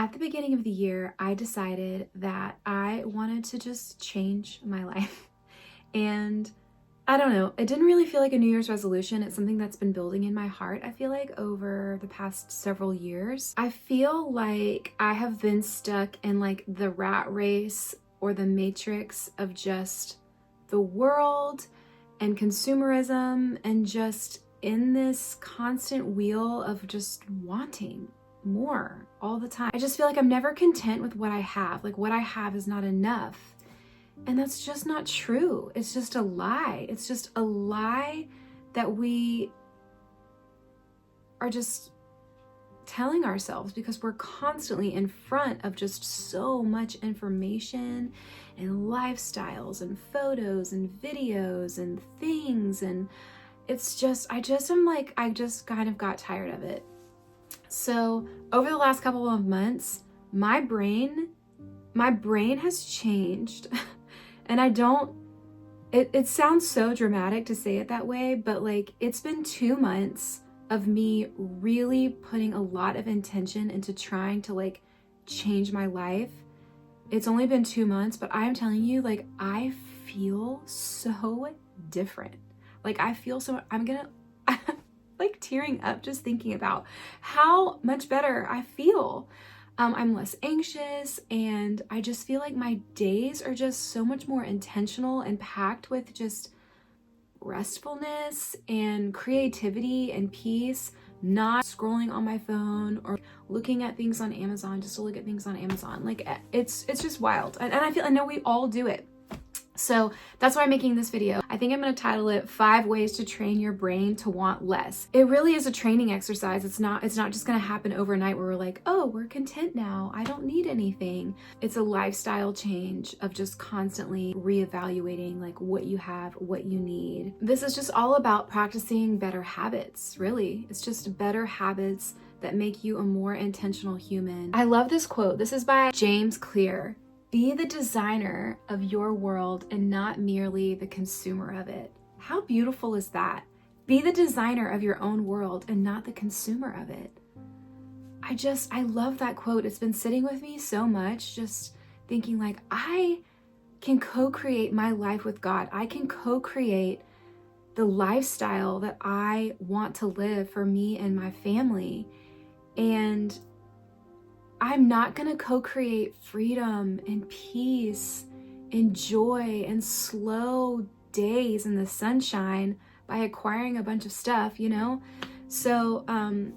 At the beginning of the year, I decided that I wanted to just change my life. And I don't know, it didn't really feel like a New Year's resolution. It's something that's been building in my heart, I feel like, over the past several years. I feel like I have been stuck in like the rat race or the matrix of just the world and consumerism, and just in this constant wheel of just wanting more all the time. I just feel like I'm never content with what I have. Like, what I have is not enough. And that's just not true. It's just a lie. It's just a lie that we are just telling ourselves, because we're constantly in front of just so much information and lifestyles and photos and videos and things. And it's just, I just kind of got tired of it. So over the last couple of months, my brain has changed. And it sounds so dramatic to say it that way, but like, it's been 2 months of me really putting a lot of intention into trying to like change my life. It's only been 2 months, but I am telling you, like, I feel so different. Like, I feel so, I'm like tearing up just thinking about how much better I feel. I'm less anxious, and I just feel like my days are just so much more intentional and packed with just restfulness and creativity and peace, not scrolling on my phone or looking at things on Amazon just to look at things on Amazon. Like, it's just wild. And I know we all do it. So that's why I'm making this video. I think I'm going to title it 5 Ways to Train Your Brain to Want Less. It really is a training exercise. It's not just going to happen overnight where we're like, oh, we're content now, I don't need anything. It's a lifestyle change of just constantly reevaluating like what you have, what you need. This is just all about practicing better habits, really. It's just better habits that make you a more intentional human. I love this quote. This is by James Clear. Be the designer of your world and not merely the consumer of it. How beautiful is that? Be the designer of your own world and not the consumer of it. I love that quote. It's been sitting with me so much, just thinking like, I can co-create my life with God. I can co-create the lifestyle that I want to live for me and my family. And I'm not going to co-create freedom and peace and joy and slow days in the sunshine by acquiring a bunch of stuff, you know? So,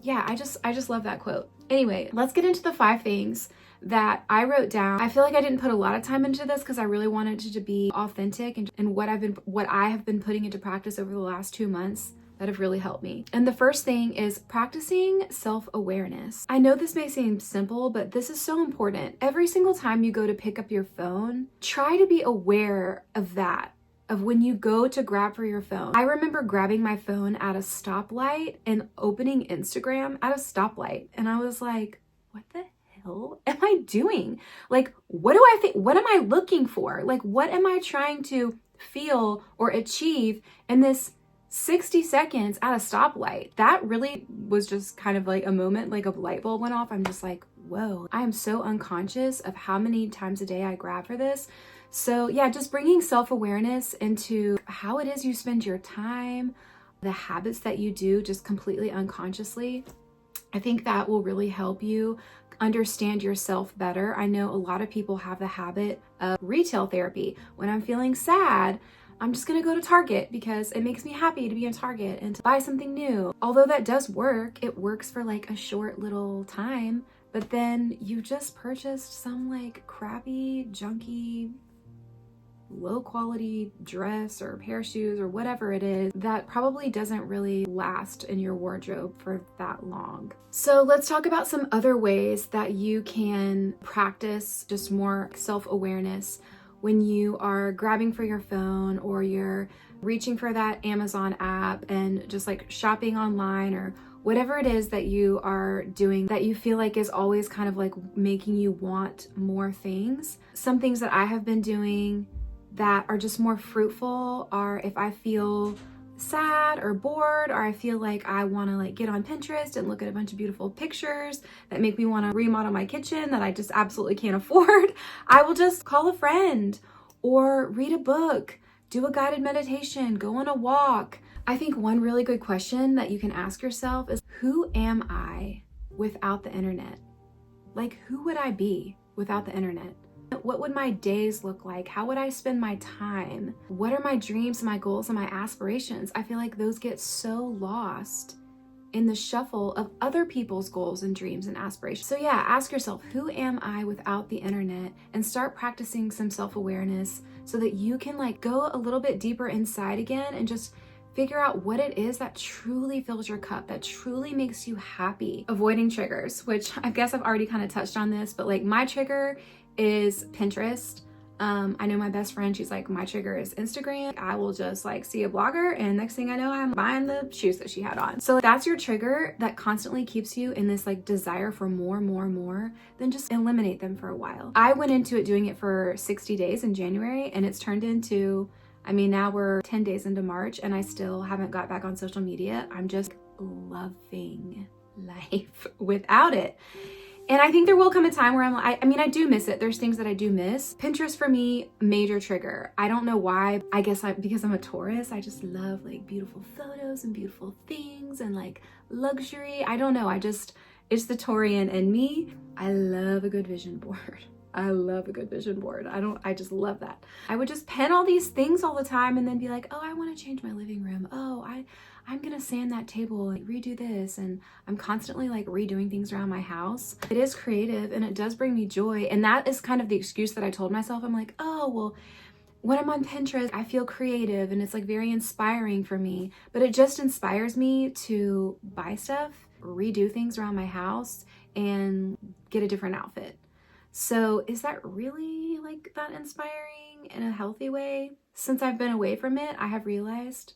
yeah, I just love that quote. Anyway, let's get into the 5 things that I wrote down. I feel like I didn't put a lot of time into this because I really wanted it to be authentic and what I have been putting into practice over the last 2 months that have really helped me. And the first thing is practicing self-awareness. I know this may seem simple, but this is so important. Every single time you go to pick up your phone, try to be aware of that, of when you go to grab for your phone. I remember grabbing my phone at a stoplight and opening Instagram at a stoplight. And I was like, what the hell am I doing? Like, what do I think? What am I looking for? Like, what am I trying to feel or achieve in this 60 seconds at a stoplight? That really was just kind of like a moment, like a light bulb went off. I'm just like, whoa, I am so unconscious of how many times a day I grab for this. So yeah, just bringing self-awareness into how it is you spend your time, the habits that you do just completely unconsciously. I think that will really help you understand yourself better. I know a lot of people have the habit of retail therapy. When I'm feeling sad, I'm just gonna go to Target because it makes me happy to be in Target and to buy something new. Although that does work, it works for like a short little time, but then you just purchased some like crappy, junky, low quality dress or pair of shoes or whatever it is that probably doesn't really last in your wardrobe for that long. So let's talk about some other ways that you can practice just more self-awareness when you are grabbing for your phone or you're reaching for that Amazon app and just like shopping online or whatever it is that you are doing that you feel like is always kind of like making you want more things. Some things that I have been doing that are just more fruitful are if I feel sad or bored, or I feel like I want to like get on Pinterest and look at a bunch of beautiful pictures that make me want to remodel my kitchen that I just absolutely can't afford, I will just call a friend or read a book, do a guided meditation, go on a walk. I think one really good question that you can ask yourself is, who am I without the internet? Like, who would I be without the internet? What would my days look like? How would I spend my time? What are my dreams, my goals, and my aspirations? I feel like those get so lost in the shuffle of other people's goals and dreams and aspirations. So yeah, ask yourself, who am I without the internet? And start practicing some self-awareness so that you can like go a little bit deeper inside again and just figure out what it is that truly fills your cup, that truly makes you happy. Avoiding triggers, which I guess I've already kind of touched on this, but like my trigger is Pinterest. I know my best friend, she's like, my trigger is Instagram. I will just like see a blogger and next thing I know, I'm buying the shoes that she had on. So that's your trigger that constantly keeps you in this like desire for more, then just eliminate them for a while. I went into it doing it for 60 days in January and it's turned into, I mean, now we're 10 days into March and I still haven't got back on social media. I'm just loving life without it. And I think there will come a time where I mean, I do miss it. There's things that I do miss. Pinterest for me, major trigger. I don't know why. I guess because I'm a Taurus, I just love like beautiful photos and beautiful things and like luxury. I don't know. It's the Taurian in me. I love a good vision board. I love a good vision board. I just love that. I would just pen all these things all the time and then be like, oh, I want to change my living room. Oh, I'm gonna sand that table and redo this. And I'm constantly like redoing things around my house. It is creative and it does bring me joy. And that is kind of the excuse that I told myself. I'm like, oh, well, when I'm on Pinterest, I feel creative and it's like very inspiring for me, but it just inspires me to buy stuff, redo things around my house and get a different outfit. So is that really like that inspiring in a healthy way? Since I've been away from it, I have realized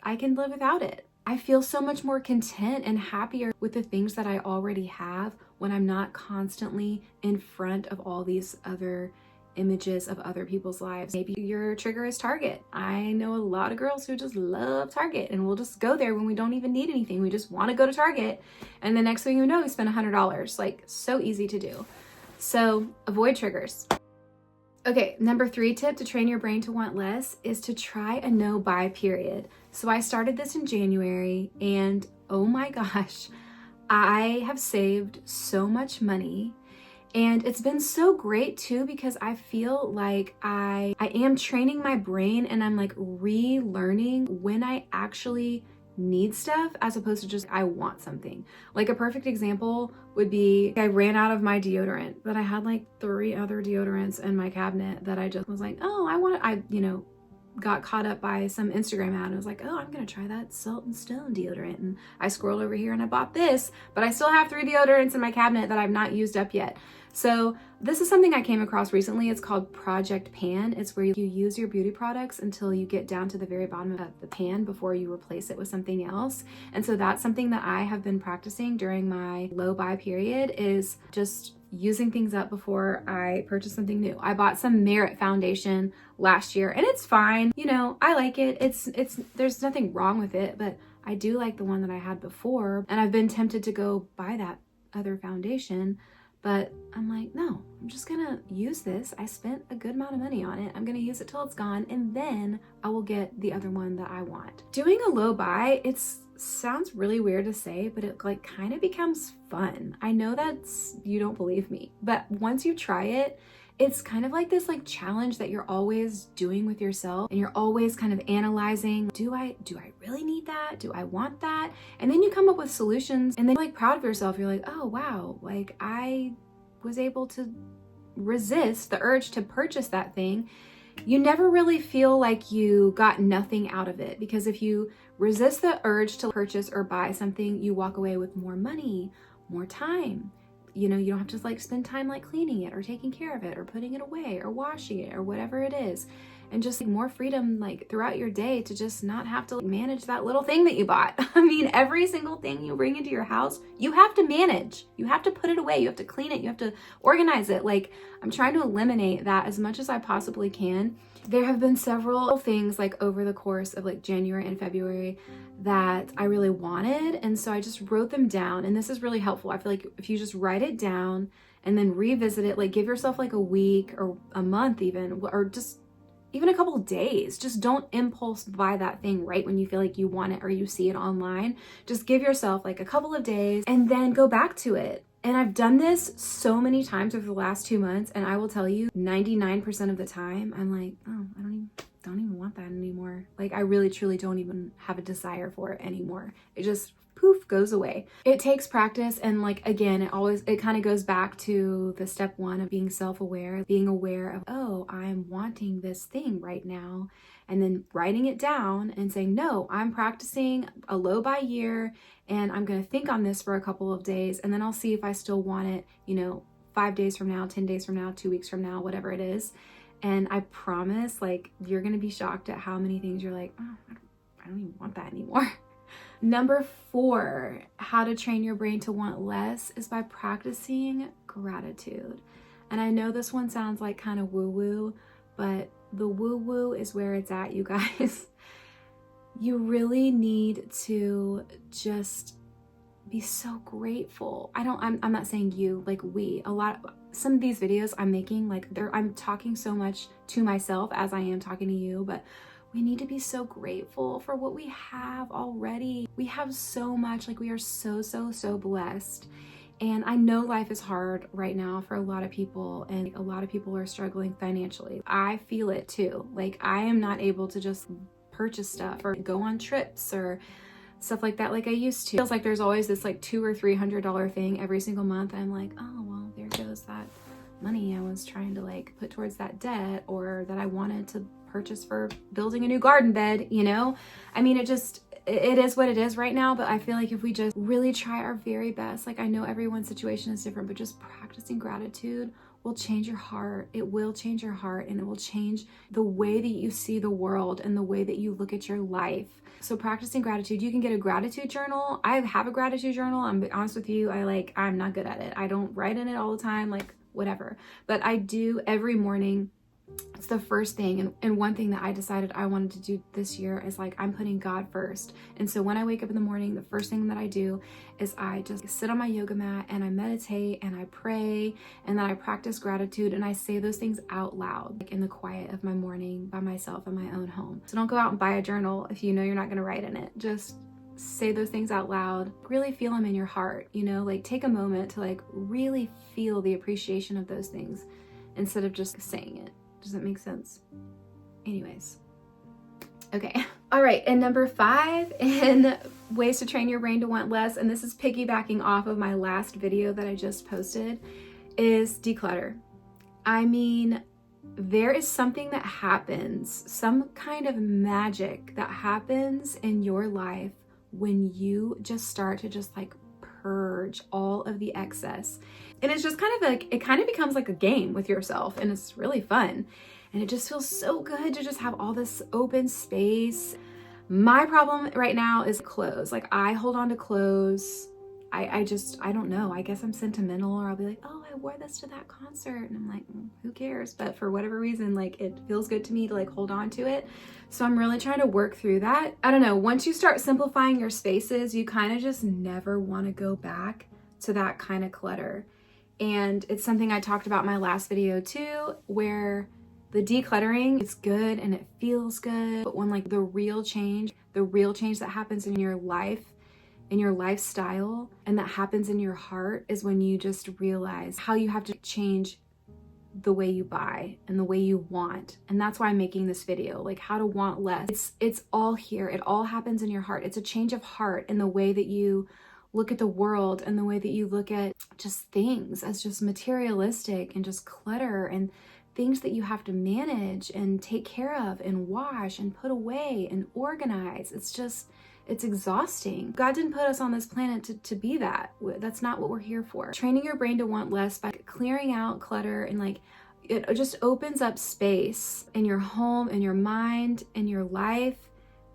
I can live without it. I feel so much more content and happier with the things that I already have when I'm not constantly in front of all these other images of other people's lives. Maybe your trigger is Target. I know a lot of girls who just love Target and we'll just go there when we don't even need anything. We just want to go to Target. And the next thing you know, we spend $100. Like, so easy to do. So avoid triggers. Okay, number 3 tip to train your brain to want less is to try a no buy period. So I started this in January and oh my gosh, I have saved so much money. And it's been so great too, because I feel like I am training my brain and I'm like relearning when I actually need stuff as opposed to just I want something. Like a perfect example would be I ran out of my deodorant, but I had like 3 other deodorants in my cabinet that I just was like, oh, I got caught up by some Instagram ad and I was like, oh, I'm gonna try that Salt and Stone deodorant. And I scrolled over here and I bought this, but I still have 3 deodorants in my cabinet that I've not used up yet. So this is something I came across recently. It's called Project Pan. It's where you use your beauty products until you get down to the very bottom of the pan before you replace it with something else. And so that's something that I have been practicing during my low buy period, is just using things up before I purchase something new. I bought some Merit foundation last year and it's fine. You know, I like it. It's there's nothing wrong with it, but I do like the one that I had before. And I've been tempted to go buy that other foundation, but I'm like, no, I'm just gonna use this. I spent a good amount of money on it. I'm gonna use it till it's gone and then I will get the other one that I want. Doing a low buy, sounds really weird to say, but it like kind of becomes fun. I know you don't believe me, but once you try it, it's kind of like this like challenge that you're always doing with yourself and you're always kind of analyzing, do I really need that? Do I want that? And then you come up with solutions and then you're like proud of yourself. You're like, oh wow, like I was able to resist the urge to purchase that thing. You never really feel like you got nothing out of it, because if you resist the urge to purchase or buy something, you walk away with more money, more time. You know, you don't have to like spend time like cleaning it or taking care of it or putting it away or washing it or whatever it is. and just more freedom like throughout your day to just not have to manage that little thing that you bought. I mean, every single thing you bring into your house, you have to manage. You have to put it away. You have to clean it. You have to organize it. Like, I'm trying to eliminate that as much as I possibly can. There have been several things like over the course of like January and February that I really wanted. And so I just wrote them down, and this is really helpful. I feel like if you just write it down and then revisit it, like give yourself like a week or a month even, or just even a couple of days. Just don't impulse buy that thing right when you feel like you want it or you see it online. Just give yourself like a couple of days and then go back to it. And I've done this so many times over the last 2 months, and I will tell you 99% of the time I'm like, oh, I don't even want that anymore. Like, I really truly don't even have a desire for it anymore. It just poof goes away. It takes practice, and like again, it kind of goes back to the step one of being self-aware, being aware of, oh, I'm wanting this thing right now, and then writing it down and saying, no, I'm practicing a low buy year, and I'm going to think on this for a couple of days, and then I'll see if I still want it, 5 days from now, 10 days from now, 2 weeks from now, whatever it is. And I promise, like, you're going to be shocked at how many things you're like, oh, I don't even want that anymore. Number 4, how to train your brain to want less is by practicing gratitude. And I know this one sounds like kind of woo-woo, but the woo-woo is where it's at, you guys. You really need to just be so grateful. I'm not saying you, like we, some of these videos I'm making, like I'm talking so much to myself as I am talking to you, but we need to be so grateful for what we have already. We have so much, like we are so, so, so blessed. And I know life is hard right now for a lot of people, and a lot of people are struggling financially. I feel it too. Like, I am not able to just purchase stuff or go on trips or stuff like that like I used to. It feels like there's always this like $200 or $300 thing every single month. I'm like, oh, well, there goes that money I was trying to like put towards that debt, or that I wanted to purchase for building a new garden bed, I mean, it is what it is right now. But I feel like if we just really try our very best, like I know everyone's situation is different, but just practicing gratitude will change your heart. It will change your heart, and it will change the way that you see the world and the way that you look at your life. So practicing gratitude, you can get a gratitude journal. I have a gratitude journal. I'm honest with you. I'm not good at it. I don't write in it all the time, like whatever, but I do every morning. It's the first thing. And one thing that I decided I wanted to do this year is like, I'm putting God first. And so when I wake up in the morning, the first thing that I do is I just sit on my yoga mat and I meditate and I pray, and then I practice gratitude, and I say those things out loud, like in the quiet of my morning by myself in my own home. So don't go out and buy a journal if you know you're not going to write in it. Just say those things out loud. Really feel them in your heart, like take a moment to like really feel the appreciation of those things instead of just saying it. Does that make sense? Anyways. Okay. All right. And number 5 in ways to train your brain to want less, and this is piggybacking off of my last video that I just posted, is declutter. I mean, there is something that happens, some kind of magic that happens in your life when you just start to just like purge all of the excess. And it's just kind of like, it kind of becomes like a game with yourself, and it's really fun. And it just feels so good to just have all this open space. My problem right now is clothes. Like, I hold on to clothes. I don't know. I guess I'm sentimental, or I'll be like, oh, I wore this to that concert. And I'm like, who cares? But for whatever reason, like, it feels good to me to like hold on to it. So I'm really trying to work through that. I don't know. Once you start simplifying your spaces, you kind of just never want to go back to that kind of clutter. And it's something I talked about in my last video too, where the decluttering is good and it feels good. But when like the real change that happens in your life, in your lifestyle, and that happens in your heart, is when you just realize how you have to change the way you buy and the way you want. And that's why I'm making this video, like how to want less. It's all here. It all happens in your heart. It's a change of heart in the way that you look at the world and the way that you look at just things as just materialistic and just clutter and things that you have to manage and take care of and wash and put away and organize. It's exhausting. God didn't put us on this planet to be that. That's not what we're here for. Training your brain to want less by clearing out clutter and like it just opens up space in your home, in your mind, in your life,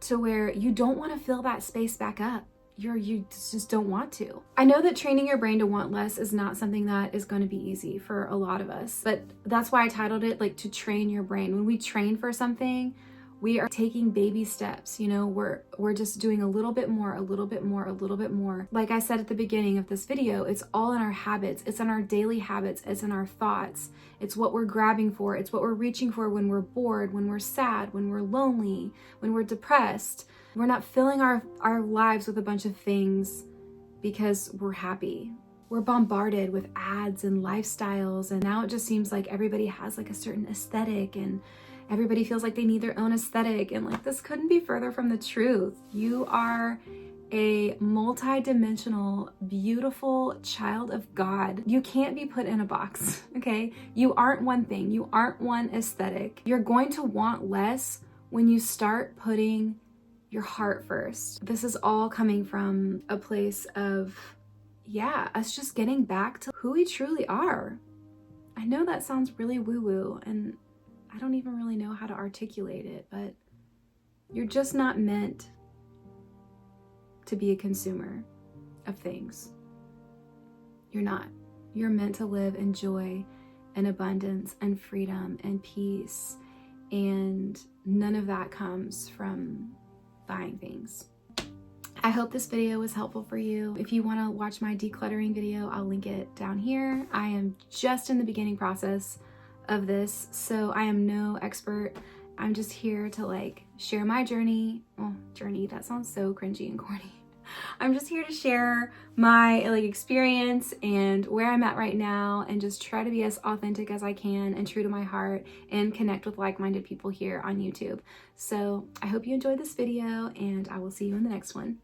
to where you don't want to fill that space back up. You just don't want to. I know that training your brain to want less is not something that is going to be easy for a lot of us, but that's why I titled it like to train your brain. When we train for something, we are taking baby steps, you know, we're just doing a little bit more, a little bit more, a little bit more. Like I said at the beginning of this video, it's all in our habits. It's in our daily habits. It's in our thoughts. It's what we're grabbing for. It's what we're reaching for when we're bored, when we're sad, when we're lonely, when we're depressed. We're not filling our lives with a bunch of things because we're happy. We're bombarded with ads and lifestyles, and now it just seems like everybody has like a certain aesthetic, and everybody feels like they need their own aesthetic, and like this couldn't be further from the truth. You are a multi-dimensional, beautiful child of God. You can't be put in a box, okay? You aren't one thing. You aren't one aesthetic. You're going to want less when you start putting your heart first. This is all coming from a place of, yeah, us just getting back to who we truly are. I know that sounds really woo-woo, and I don't even really know how to articulate it, but you're just not meant to be a consumer of things. You're not. You're meant to live in joy and abundance and freedom and peace, and none of that comes from buying things. I hope this video was helpful for you. If you want to watch my decluttering video, I'll link it down here. I am just in the beginning process of this, so I am no expert. I'm just here to like share my journey. Oh, journey, that sounds so cringy and corny. I'm just here to share my like experience and where I'm at right now, and just try to be as authentic as I can and true to my heart, and connect with like-minded people here on YouTube. So I hope you enjoyed this video, and I will see you in the next one.